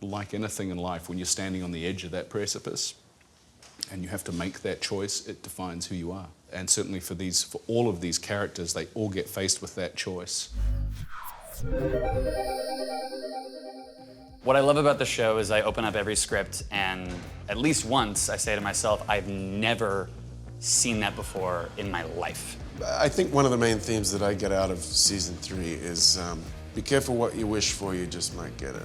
like anything in life, when you're standing on the edge of that precipice and you have to make that choice, it defines who you are. And certainly for all of these characters, they all get faced with that choice. What I love about the show is I open up every script and at least once I say to myself, I've never seen that before in my life. I think one of the main themes that I get out of season 3 is be careful what you wish for, you just might get it.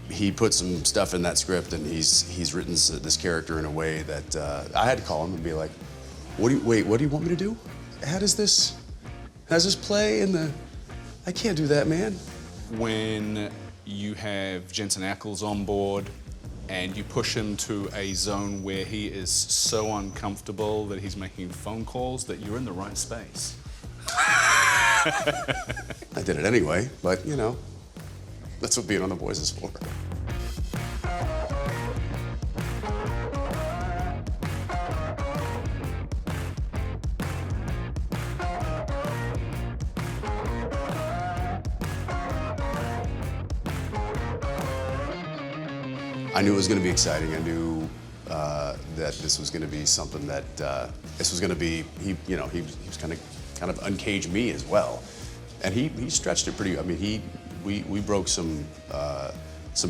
He put some stuff in that script, and he's written this character in a way that I had to call him and be like, what do you want me to do? How does this play in the, I can't do that, man. When you have Jensen Ackles on board and you push him to a zone where he is so uncomfortable that he's making phone calls, that you're in the right space. I did it anyway, but you know, that's what being on The Boys is for. I knew it was going to be exciting. I knew that this was going to be something that this was going to be. He was kind of uncaged me as well, and he stretched it pretty. I mean, we broke some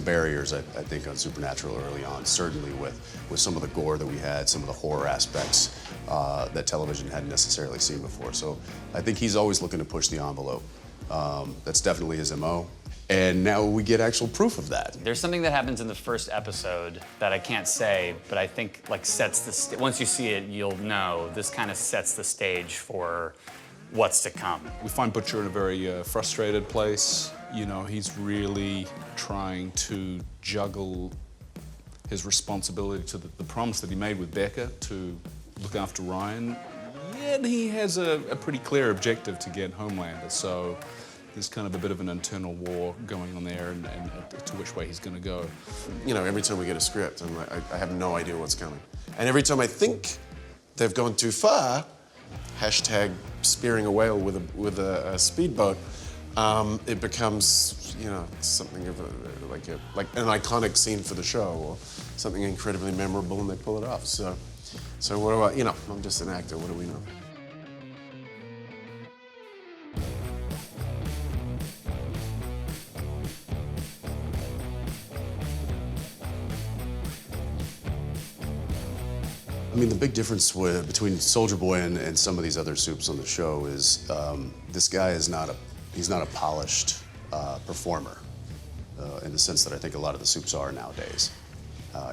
barriers, I think, on Supernatural early on. Certainly with some of the gore that we had, some of the horror aspects that television hadn't necessarily seen before. So I think he's always looking to push the envelope. That's definitely his MO. And now we get actual proof of that. There's something that happens in the first episode that I can't say, but I think like sets the once you see it, you'll know this kind of sets the stage for what's to come. We find Butcher in a very frustrated place. You know, he's really trying to juggle his responsibility to the promise that he made with Becca to look after Ryan. Yet he has a pretty clear objective to get Homelander, so there's kind of a bit of an internal war going on there and to which way he's going to go. You know, every time we get a script, I'm like, I have no idea what's coming. And every time I think they've gone too far, hashtag spearing a whale with a speedboat, it becomes, you know, something of like an iconic scene for the show or something incredibly memorable, and they pull it off. So what do I, you know, I'm just an actor, what do we know? I mean, the big difference between Soldier Boy and some of these other soups on the show is this guy is he's not a polished performer in the sense that I think a lot of the soups are nowadays.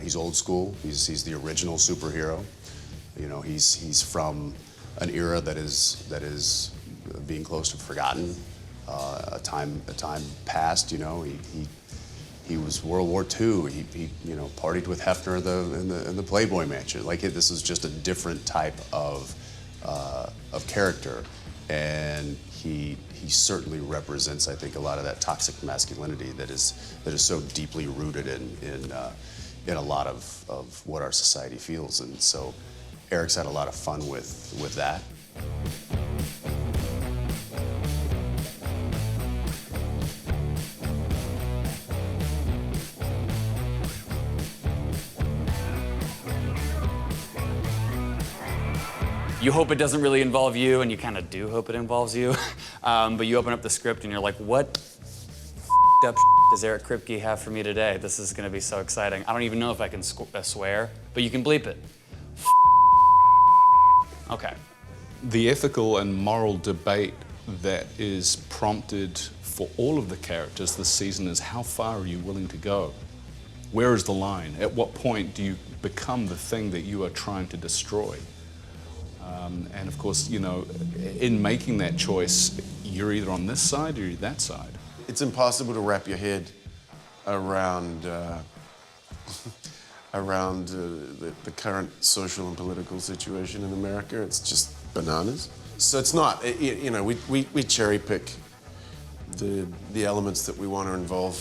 He's old school. He's the original superhero. You know, he's from an era that is being close to forgotten. A time past. You know, he was World War II. He you know, partied with Hefner in the Playboy Mansion. Like, this is just a different type of character, and he certainly represents, I think, a lot of that toxic masculinity that is so deeply rooted in a lot of what our society feels. And so Eric's had a lot of fun with that. You hope it doesn't really involve you, and you kind of do hope it involves you. But you open up the script and you're like, what up does Eric Kripke have for me today? This is gonna be so exciting. I don't even know if I can swear, but you can bleep it. Okay. The ethical and moral debate that is prompted for all of the characters this season is, how far are you willing to go? Where is the line? At what point do you become the thing that you are trying to destroy? And of course, you know, in making that choice, you're either on this side or you're that side. It's impossible to wrap your head around the current social and political situation in America. It's just bananas. So it's not, you know, we cherry pick the elements that we want to involve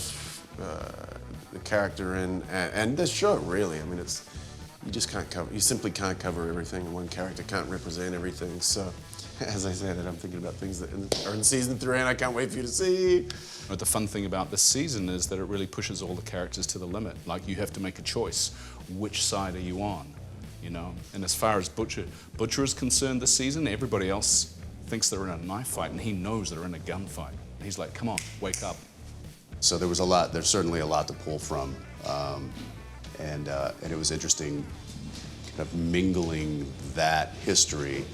the character in, and the show, really. I mean, you simply can't cover everything. One character can't represent everything. So as I say that, I'm thinking about things that are in season 3 and I can't wait for you to see. But the fun thing about this season is that it really pushes all the characters to the limit. Like, you have to make a choice. Which side are you on? You know? And as far as Butcher is concerned this season, everybody else thinks they're in a knife fight, and he knows they're in a gunfight. And he's like, come on, wake up. So there's certainly a lot to pull from. And it was interesting kind of mingling that history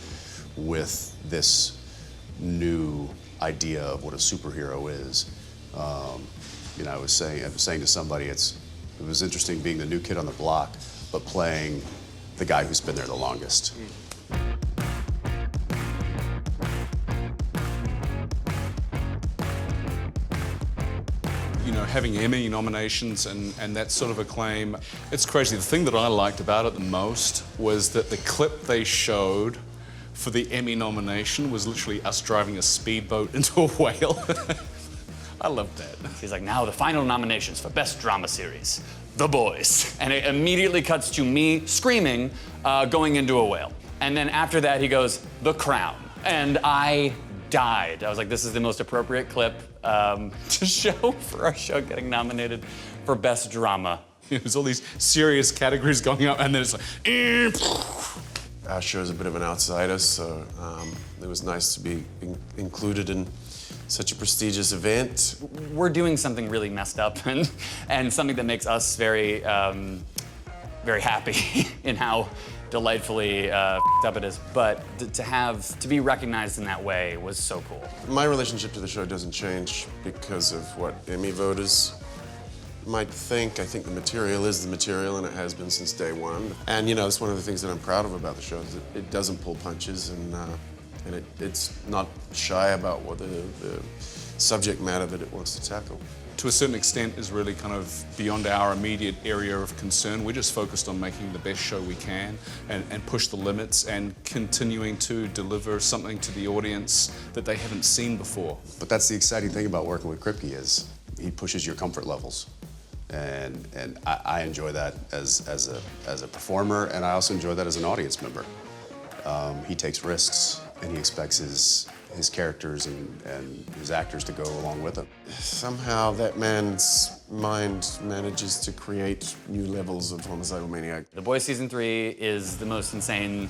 with this new idea of what a superhero is. You know, I was saying to somebody, it was interesting being the new kid on the block, but playing the guy who's been there the longest. You know, having Emmy nominations and that sort of acclaim, it's crazy. The thing that I liked about it the most was that the clip they showed for the Emmy nomination was literally us driving a speedboat into a whale. I loved that. He's like, now the final nominations for Best Drama Series, The Boys. And it immediately cuts to me screaming, going into a whale. And then after that, he goes, The Crown. And I died. I was like, this is the most appropriate clip to show for our show getting nominated for Best Drama. There's all these serious categories going up, and then it's like, Our show's a bit of an outsider, so it was nice to be included in such a prestigious event. We're doing something really messed up and something that makes us very, very happy in how delightfully up it is. But to be recognized in that way was so cool. My relationship to the show doesn't change because of what Emmy voters might think. I think the material is the material, and it has been since day one. And you know, it's one of the things that I'm proud of about the show is that it doesn't pull punches, and it's not shy about what the subject matter that it wants to tackle. to a certain extent, is really kind of beyond our immediate area of concern. We're just focused on making the best show we can and push the limits and continuing to deliver something to the audience that they haven't seen before. But that's the exciting thing about working with Kripke is he pushes your comfort levels. And I enjoy that as a performer, and I also enjoy that as an audience member. He takes risks, and he expects his characters and his actors to go along with him. Somehow that man's mind manages to create new levels of homicidal maniac. The Boys Season 3 is the most insane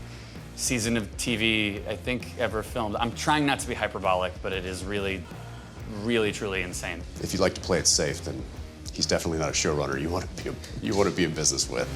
season of TV I think ever filmed. I'm trying not to be hyperbolic, but it is really, really, truly insane. If you like to play it safe, then he's definitely not a showrunner you want to be in business with.